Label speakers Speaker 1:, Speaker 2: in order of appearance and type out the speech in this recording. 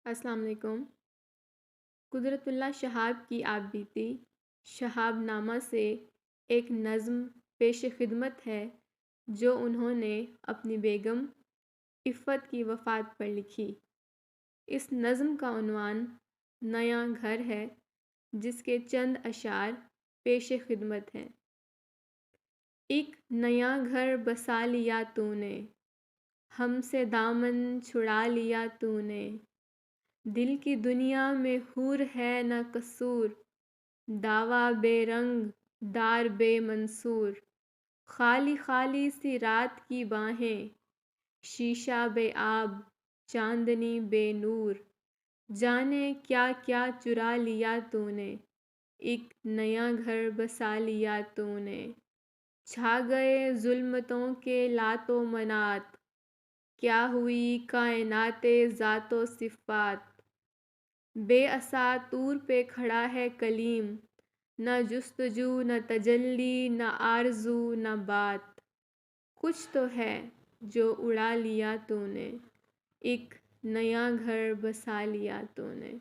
Speaker 1: السلام علیکم۔ قدرت اللہ شہاب کی آپ بیتی شہاب نامہ سے ایک نظم پیش خدمت ہے جو انہوں نے اپنی بیگم عفت کی وفات پر لکھی۔ اس نظم کا عنوان نیا گھر ہے، جس کے چند اشعار پیش خدمت ہیں۔ ایک نیا گھر بسا لیا تو نے، ہم سے دامن چھڑا لیا تو نے، دل کی دنیا میں حور ہے نہ قصور، دعویٰ بے رنگ دار بے منصور، خالی خالی سی رات کی باہیں، شیشہ بے آب چاندنی بے نور، جانے کیا کیا چرا لیا تو نے، ایک نیا گھر بسا لیا تو نے، چھا گئے ظلمتوں کے لات و منات، کیا ہوئی کائنات ذات و صفات، بے اثا طور پہ کھڑا ہے کلیم، نہ جستجو نہ تجلی نہ آرزو نہ بات، کچھ تو ہے جو اڑا لیا تو نے، ایک نیا گھر بسا لیا تو نے۔